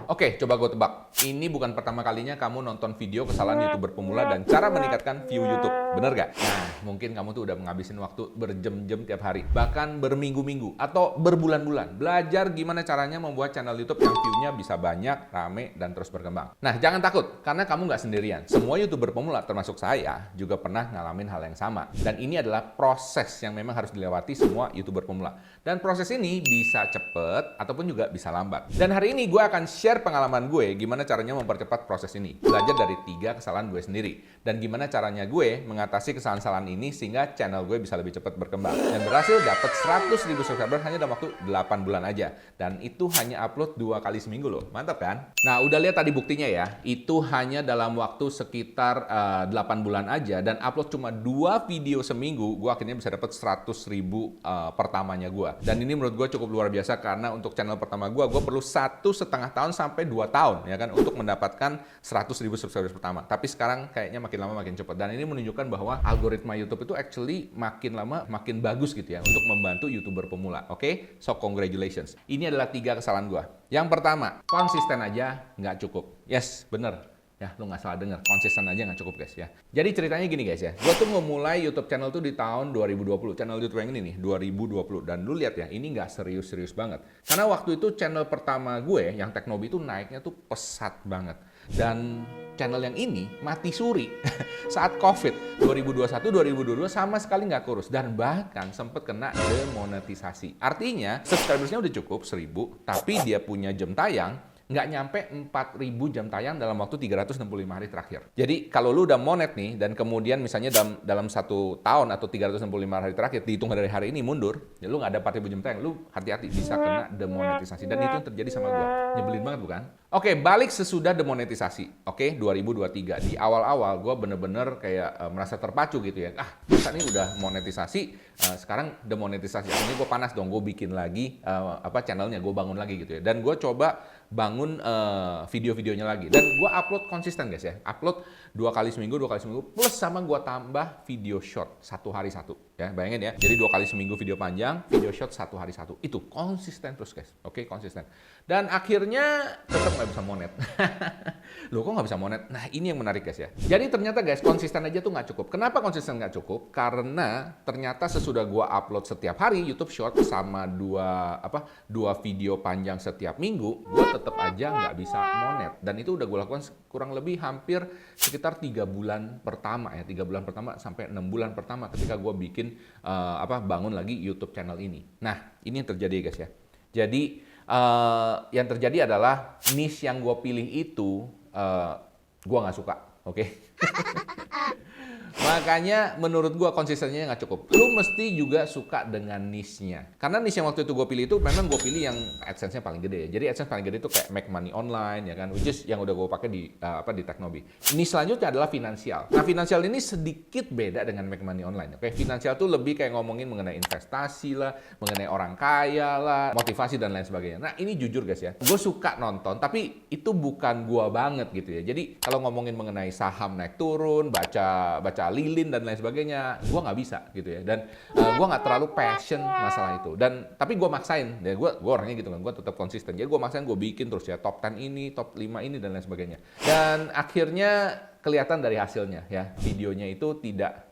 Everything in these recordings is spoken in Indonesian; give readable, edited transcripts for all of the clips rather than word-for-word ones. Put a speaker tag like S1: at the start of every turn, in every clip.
S1: Oke, coba gue tebak. Ini bukan pertama kalinya kamu nonton video kesalahan YouTuber pemula dan cara meningkatkan view YouTube. Bener gak? Nah, mungkin kamu tuh udah menghabisin waktu berjam-jam tiap hari. Bahkan berminggu-minggu atau berbulan-bulan. Belajar gimana caranya membuat channel YouTube yang view-nya bisa banyak, rame, dan terus berkembang. Nah, jangan takut. Karena kamu nggak sendirian. Semua YouTuber pemula, termasuk saya, juga pernah ngalamin hal yang sama. Dan ini adalah proses yang memang harus dilewati semua YouTuber pemula. Dan proses ini bisa cepet ataupun juga bisa lambat. Dan hari ini gue akan share pengalaman gue gimana caranya mempercepat proses ini. Belajar dari 3 kesalahan gue sendiri. Dan gimana caranya gue mengatasi kesalahan-kesalahan ini sehingga channel gue bisa lebih cepat berkembang. Dan berhasil dapat 100.000 subscriber hanya dalam waktu 8 bulan aja. Dan itu hanya upload 2 kali seminggu loh. Mantap kan? Nah, udah lihat tadi buktinya ya. Itu hanya dalam waktu sekitar 8 bulan aja. Dan upload cuma 2 video seminggu, gue akhirnya bisa dapat 100.000 pertamanya gue. Dan ini menurut gue cukup luar biasa karena untuk channel pertama gue perlu 1,5 tahun sampai 2 tahun ya kan untuk mendapatkan 100.000 subscribers pertama. Tapi sekarang kayaknya makin lama makin cepat. Dan ini menunjukkan bahwa algoritma YouTube itu actually makin lama makin bagus gitu ya untuk membantu YouTuber pemula. Oke? So congratulations. Ini adalah 3 kesalahan gue. Yang pertama, konsisten aja nggak cukup. Yes, bener. Ya, lu nggak salah denger. Konsisten aja nggak cukup, guys ya. Jadi ceritanya gini, guys ya. Gue tuh memulai YouTube channel tuh di tahun 2020. Channel YouTube yang ini nih, 2020. Dan lu lihat ya, ini nggak serius-serius banget. Karena waktu itu channel pertama gue, yang Teknobi itu naiknya tuh pesat banget. Dan channel yang ini mati suri saat COVID 2021-2022 sama sekali nggak kurus. Dan bahkan sempat kena demonetisasi. Artinya, subscribersnya udah cukup 1.000, tapi dia punya jam tayang nggak nyampe 4.000 jam tayang dalam waktu 365 hari terakhir. Jadi kalau lu udah monet nih dan kemudian misalnya dalam 1 tahun atau 365 hari terakhir dihitung dari hari ini mundur, ya lu nggak ada 4.000 jam tayang, lu hati-hati bisa kena demonetisasi. Dan itu yang terjadi sama gua. Nyebelin banget bukan? Oke, balik sesudah demonetisasi. Oke, 2023. Di awal-awal gua bener-bener kayak merasa terpacu gitu ya. Masa ini udah monetisasi, sekarang demonetisasi. Ini gua panas dong, gua bikin lagi channelnya, gua bangun lagi gitu ya. Dan gua coba bangun video-videonya lagi. Dan gue upload konsisten guys ya. Upload 2 kali seminggu, plus sama gue tambah video short 1 hari 1. Ya, bayangin ya. Jadi 2 kali seminggu video panjang, video short 1 hari 1. Itu konsisten terus guys. Oke, konsisten. Dan akhirnya tetap nggak bisa monet. Loh, kok nggak bisa monet? Nah, ini yang menarik guys ya. Jadi ternyata guys, konsisten aja tuh nggak cukup. Kenapa konsisten nggak cukup? Karena ternyata sesudah gue upload setiap hari YouTube short sama 2 video panjang setiap minggu, gue tetap aja nggak bisa monet. Dan itu udah gue lakukan kurang lebih hampir sekitar 3 bulan pertama ya. 3 bulan pertama sampai 6 bulan pertama ketika gue bikin bangun lagi YouTube channel ini. Nah, ini yang terjadi guys ya. Jadi yang terjadi adalah niche yang gue pilih itu gue nggak suka. Oke? Makanya menurut gue konsistensinya nggak cukup. Lu mesti juga suka dengan niche-nya. Karena niche yang waktu itu gue pilih itu memang gue pilih yang AdSense-nya paling gede. Jadi AdSense paling gede itu kayak Make Money Online ya kan, which is yang udah gue pakai di Teknobi. Niche selanjutnya adalah finansial. Nah, finansial ini sedikit beda dengan Make Money Online. Oke, finansial tuh lebih kayak ngomongin mengenai investasi lah, mengenai orang kaya lah, motivasi dan lain sebagainya. Nah, ini jujur guys ya, gue suka nonton, tapi itu bukan gue banget gitu ya. Jadi kalau ngomongin mengenai saham naik turun, baca lilin dan lain sebagainya, gue nggak bisa gitu ya. Dan gue nggak terlalu passion masalah itu. Tapi gue maksain, ya gue orangnya gitu kan, gue tetap konsisten. Jadi gue maksain, gue bikin terus ya top 10 ini, top 5 ini dan lain sebagainya. Dan akhirnya kelihatan dari hasilnya ya, videonya itu tidak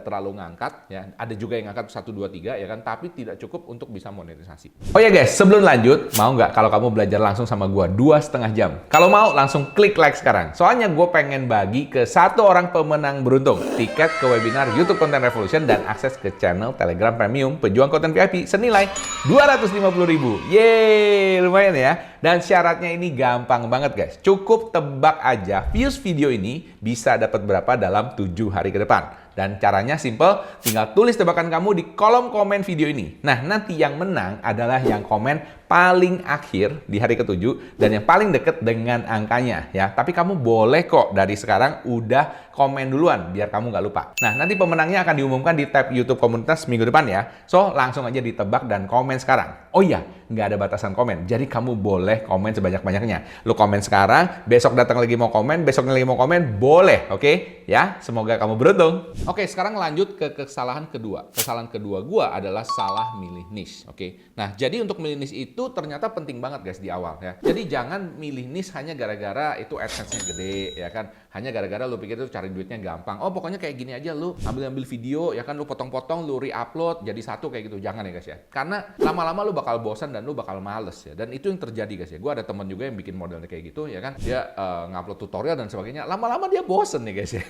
S1: terlalu ngangkat ya. Ada juga yang ngangkat 1, 2, 3 ya kan, tapi tidak cukup untuk bisa monetisasi. Oh ya guys, sebelum lanjut, mau nggak kalau kamu belajar langsung sama gua 2,5 jam? Kalau mau langsung klik like sekarang. Soalnya gue pengen bagi ke 1 orang pemenang beruntung tiket ke webinar YouTube Content Revolution dan akses ke channel Telegram Premium Pejuang Konten VIP senilai 250.000. Yeay, lumayan ya. Dan syaratnya ini gampang banget guys. Cukup tebak aja views video ini bisa dapat berapa dalam 7 hari ke depan. Dan caranya simple, tinggal tulis tebakan kamu di kolom komen video ini. Nah, nanti yang menang adalah yang komen paling akhir di hari ke-7 dan yang paling deket dengan angkanya ya. Tapi kamu boleh kok dari sekarang udah komen duluan biar kamu nggak lupa. Nah, nanti pemenangnya akan diumumkan di tab YouTube komunitas minggu depan ya. So, langsung aja ditebak dan komen sekarang. Oh iya, nggak ada batasan komen. Jadi kamu boleh komen sebanyak-banyaknya. Lu komen sekarang, besok datang lagi mau komen, besoknya lagi mau komen, boleh. Oke? Ya, semoga kamu beruntung. Oke, sekarang lanjut ke kesalahan kedua. Kesalahan kedua gua adalah salah milih niche. Oke? Nah, jadi untuk milih niche itu itu ternyata penting banget guys di awal ya. Jadi jangan milih niche hanya gara-gara itu AdSense-nya gede ya kan. Hanya gara-gara lu pikir itu cari duitnya gampang. Oh pokoknya kayak gini aja, lu ambil video ya kan, lu potong-potong, lu re-upload jadi satu kayak gitu. Jangan ya guys ya. Karena lama-lama lu bakal bosan dan lu bakal males ya. Dan itu yang terjadi guys ya. Gue ada teman juga yang bikin modelnya kayak gitu ya kan. Dia ngupload tutorial dan sebagainya. Lama-lama dia bosen nih guys ya.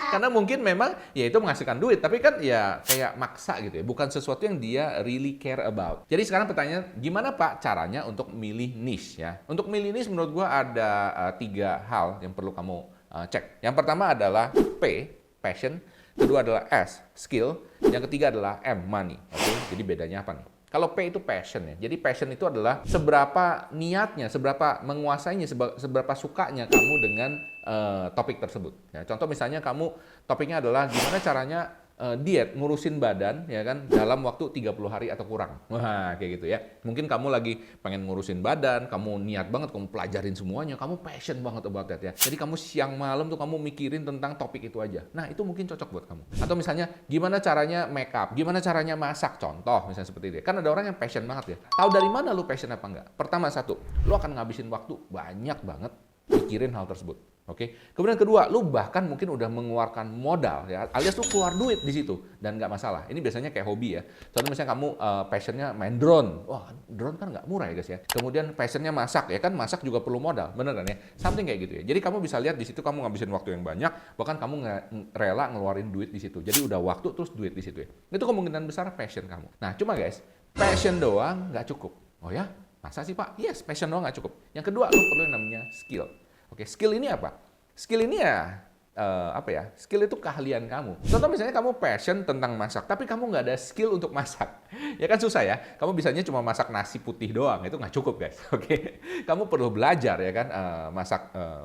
S1: Karena mungkin memang ya itu menghasilkan duit, tapi kan ya kayak maksa gitu ya. Bukan sesuatu yang dia really care about. Jadi sekarang pertanyaan, gimana Pak caranya untuk milih niche ya? Untuk milih niche menurut gua ada 3 hal yang perlu kamu cek. Yang pertama adalah P, passion. Kedua adalah S, skill. Yang ketiga adalah M, money. Oke, jadi bedanya apa nih? Kalau P itu passion ya. Jadi passion itu adalah seberapa niatnya, seberapa menguasainya, seberapa sukanya kamu dengan topik tersebut. Ya, contoh misalnya kamu topiknya adalah gimana caranya diet, ngurusin badan ya kan dalam waktu 30 hari atau kurang. Wah, kayak gitu ya. Mungkin kamu lagi pengen ngurusin badan, kamu niat banget, kamu pelajarin semuanya, kamu passion banget about that ya. Jadi kamu siang malam tuh kamu mikirin tentang topik itu aja. Nah, itu mungkin cocok buat kamu. Atau misalnya gimana caranya make up, gimana caranya masak, contoh misalnya seperti itu. Kan ada orang yang passion banget ya. Tahu dari mana lu passion apa enggak? Pertama satu, lu akan ngabisin waktu banyak banget mikirin hal tersebut. Oke. Kemudian kedua, lu bahkan mungkin udah mengeluarkan modal ya, alias lu keluar duit di situ dan nggak masalah. Ini biasanya kayak hobi ya. Contoh misalnya kamu passionnya main drone. Wah, drone kan nggak murah ya guys ya. Kemudian passionnya masak ya kan, masak juga perlu modal, bener kan ya? Something kayak gitu ya. Jadi kamu bisa lihat di situ kamu ngabisin waktu yang banyak, bahkan kamu rela ngeluarin duit di situ. Jadi udah waktu terus duit di situ ya. Itu kemungkinan besar passion kamu. Nah, cuma guys, passion doang nggak cukup. Oh ya? Masa sih Pak? Yes, passion doang nggak cukup. Yang kedua, lu perlu yang namanya skill. Oke, skill ini apa? Skill ini ya, apa ya? Skill itu keahlian kamu. Contoh misalnya kamu passion tentang masak, tapi kamu nggak ada skill untuk masak. Ya kan susah ya. Kamu bisanya cuma masak nasi putih doang, itu nggak cukup guys. Oke, kamu perlu belajar ya kan,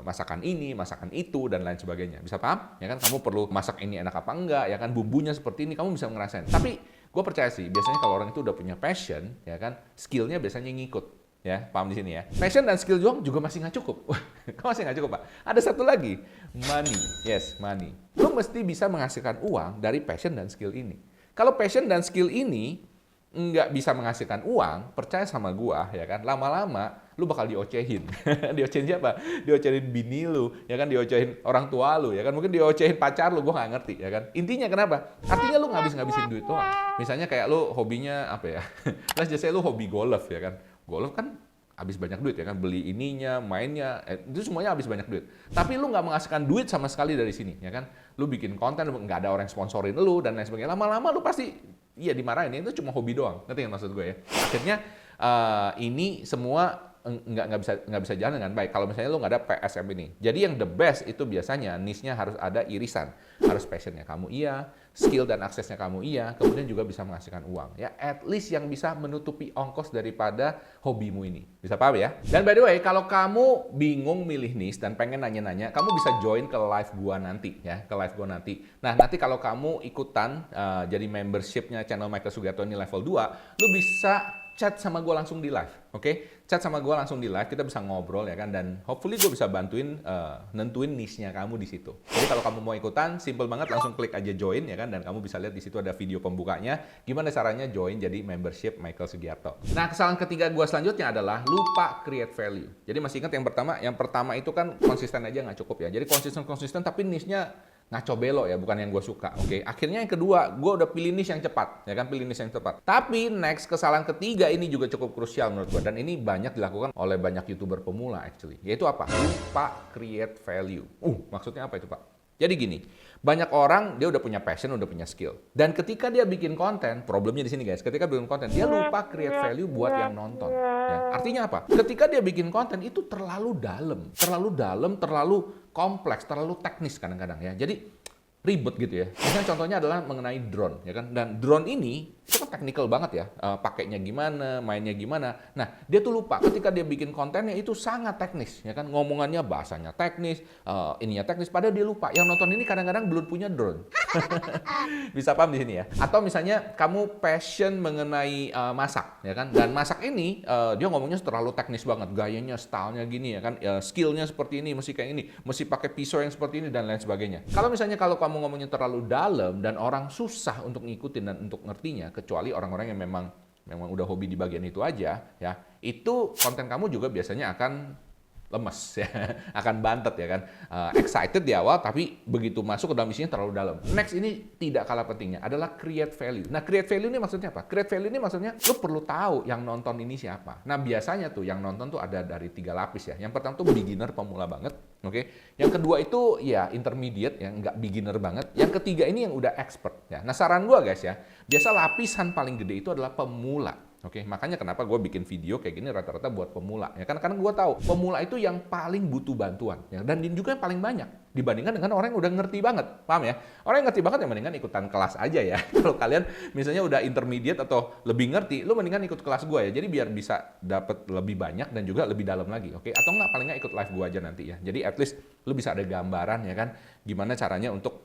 S1: masakan ini, masakan itu dan lain sebagainya. Bisa paham? Ya kan, kamu perlu masak ini enak apa enggak? Ya kan, bumbunya seperti ini, kamu bisa ngerasain. Tapi gue percaya sih, biasanya kalau orang itu udah punya passion, ya kan, skillnya biasanya ngikut. Ya, paham di sini ya. Passion dan skill doang juga masih nggak cukup. Kok masih nggak cukup, Pak? Ada satu lagi, money. Yes, money. Lo mesti bisa menghasilkan uang dari passion dan skill ini. Kalau passion dan skill ini nggak bisa menghasilkan uang, percaya sama gua, ya kan, lama-lama lu bakal diocehin. Diocehin siapa? Diocehin bini lu, ya kan, diocehin orang tua lu, ya kan, mungkin diocehin pacar lu, gua nggak ngerti, ya kan. Intinya kenapa? Artinya lu ngabisin duit doang. Misalnya kayak lu hobinya apa ya? Let's just say lu hobi golf, ya kan. Golf kan habis banyak duit ya kan, beli ininya, mainnya, itu semuanya habis banyak duit. Tapi lu nggak menghasilkan duit sama sekali dari sini, ya kan? Lu bikin konten, nggak ada orang yang sponsorin lu dan lain sebagainya. Lama-lama lu pasti, iya dimarahin, itu cuma hobi doang. Ngerti yang maksud gue ya? Akhirnya ini semua nggak bisa jalan dengan baik kalau misalnya lu nggak ada PSM ini. Jadi yang the best itu biasanya niche-nya harus ada irisan, harus passionnya kamu iya, skill dan aksesnya kamu iya, kemudian juga bisa menghasilkan uang ya, at least yang bisa menutupi ongkos daripada hobimu ini. Bisa paham ya? Dan by the way, kalau kamu bingung milih niche dan pengen nanya-nanya, kamu bisa join ke live gua nanti ya, ke live gua nanti. Nah, nanti kalau kamu ikutan jadi membership-nya channel Michael Sugiarto ini level 2, lu bisa chat sama gue langsung di live, oke? Chat sama gue langsung di live, kita bisa ngobrol ya kan, dan hopefully gue bisa bantuin nentuin niche-nya kamu di situ. Jadi kalau kamu mau ikutan, simple banget, langsung klik aja join ya kan, dan kamu bisa lihat di situ ada video pembukanya, gimana caranya join jadi membership Michael Sugiarto. Nah, kesalahan ketiga gue selanjutnya adalah lupa create value. Jadi masih ingat yang pertama itu kan konsisten aja nggak cukup ya. Jadi konsisten tapi niche-nya ngaco belok ya, bukan yang gue suka. Oke, akhirnya yang kedua, gue udah pilih niche yang cepat, ya kan, pilih niche yang cepat. Tapi next kesalahan ketiga ini juga cukup krusial menurut gue, dan ini banyak dilakukan oleh banyak YouTuber pemula actually. Yaitu apa? Lupa create value. Maksudnya apa itu Pak? Jadi gini, banyak orang dia udah punya passion, udah punya skill. Dan ketika dia bikin konten, problemnya di sini guys, ketika bikin konten, dia lupa create value buat yang nonton. Ya. Artinya apa? Ketika dia bikin konten itu terlalu dalam, terlalu kompleks, terlalu teknis kadang-kadang ya. Jadi ribet gitu ya. Misalnya contohnya adalah mengenai drone, ya kan. Dan drone ini itu kan teknikal banget ya. Pakainya gimana, mainnya gimana. Nah, dia tuh lupa ketika dia bikin kontennya itu sangat teknis, ya kan. Ngomongannya bahasanya teknis, ininya teknis. Padahal dia lupa. Yang nonton ini kadang-kadang belum punya drone. Bisa paham di sini ya. Atau misalnya kamu passion mengenai masak, ya kan. Dan masak ini dia ngomongnya terlalu teknis banget. Gayanya, stylenya gini ya kan. Skillnya seperti ini, mesti kayak ini, mesti pakai pisau yang seperti ini dan lain sebagainya. Kalau misalnya kalau kamu ngomongnya terlalu dalam dan orang susah untuk ngikutin dan untuk ngertinya, kecuali orang-orang yang memang memang udah hobi di bagian itu aja, ya, itu konten kamu juga biasanya akan lemes ya, akan bantet ya kan. Excited di awal, tapi begitu masuk ke dalam isinya terlalu dalam. Next, ini tidak kalah pentingnya adalah create value. Nah, create value ini maksudnya apa? Create value ini maksudnya lu perlu tahu yang nonton ini siapa. Nah, biasanya tuh yang nonton tuh ada dari 3 lapis ya. Yang pertama tuh beginner, pemula banget, oke. Yang kedua itu ya intermediate, ya nggak beginner banget. Yang ketiga ini yang udah expert ya. Nah, saran gua guys ya, biasa lapisan paling gede itu adalah pemula. Oke, makanya kenapa gue bikin video kayak gini rata-rata buat pemula. Ya kan, karena gue tahu pemula itu yang paling butuh bantuan, ya, dan juga yang paling banyak dibandingkan dengan orang yang udah ngerti banget, paham ya? Orang yang ngerti banget yang mendingan ikutan kelas aja ya. Kalau kalian misalnya udah intermediate atau lebih ngerti, lu mendingan ikut kelas gue ya. Jadi biar bisa dapet lebih banyak dan juga lebih dalam lagi, oke? Atau nggak, paling nggak ikut live gue aja nanti ya. Jadi at least lu bisa ada gambaran ya kan, gimana caranya untuk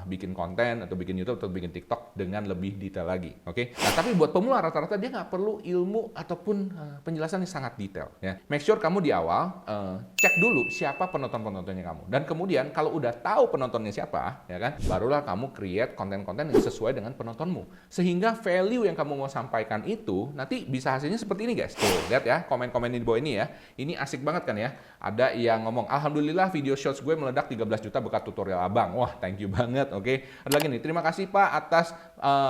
S1: bikin konten atau bikin YouTube atau bikin TikTok dengan lebih detail lagi, oke? Nah, tapi buat pemula rata-rata dia nggak perlu ilmu ataupun penjelasan yang sangat detail ya. Make sure kamu di awal cek dulu siapa penonton-penontonnya kamu, dan kemudian kalau udah tahu penontonnya siapa ya kan, barulah kamu create konten-konten yang sesuai dengan penontonmu, sehingga value yang kamu mau sampaikan itu nanti bisa hasilnya seperti ini guys. Tuh, lihat ya komen-komen di bawah ini ya. Ini asik banget kan ya. Ada yang ngomong, alhamdulillah video shorts gue meledak 13 juta berkat tutorial abang. Wah, thank you banget, oke. Ada lagi nih, terima kasih Pak atas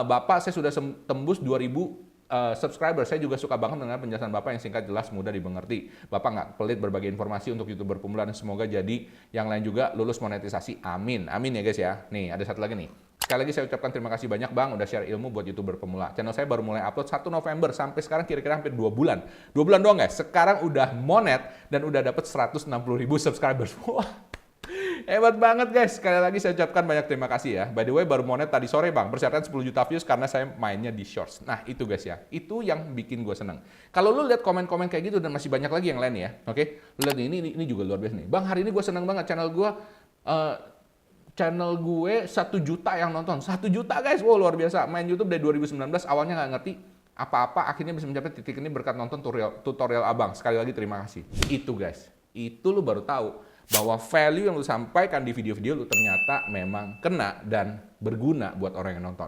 S1: Bapak, saya sudah tembus 2000 subscriber. Saya juga suka banget dengan penjelasan Bapak yang singkat, jelas, mudah dimengerti. Bapak nggak pelit berbagi informasi untuk YouTuber pemula, dan semoga jadi yang lain juga lulus monetisasi. Amin. Amin ya guys ya. Nih, ada satu lagi nih. Sekali lagi saya ucapkan terima kasih banyak Bang udah share ilmu buat YouTuber pemula. Channel saya baru mulai upload 1 November sampai sekarang kira-kira hampir 2 bulan. 2 bulan doang guys. Sekarang udah monet dan udah dapet 160.000 subscribers. Wah. Hebat banget guys. Sekali lagi saya ucapkan banyak terima kasih ya. By the way, baru monet tadi sore Bang. Persiapkan 10 juta views karena saya mainnya di shorts. Nah, itu guys ya. Itu yang bikin gue seneng. Kalau lu lihat komen-komen kayak gitu dan masih banyak lagi yang lain ya. Oke. Lu lihat ini juga luar biasa nih. Bang, hari ini gue seneng banget channel gue 1 juta yang nonton. 1 juta guys. Wow, luar biasa. Main YouTube dari 2019, awalnya nggak ngerti apa-apa, akhirnya bisa mencapai titik ini berkat nonton tutorial Abang. Sekali lagi terima kasih. Itu guys. Itu lu baru tahu bahwa value yang lu sampaikan di video-video lu ternyata memang kena dan berguna buat orang yang nonton.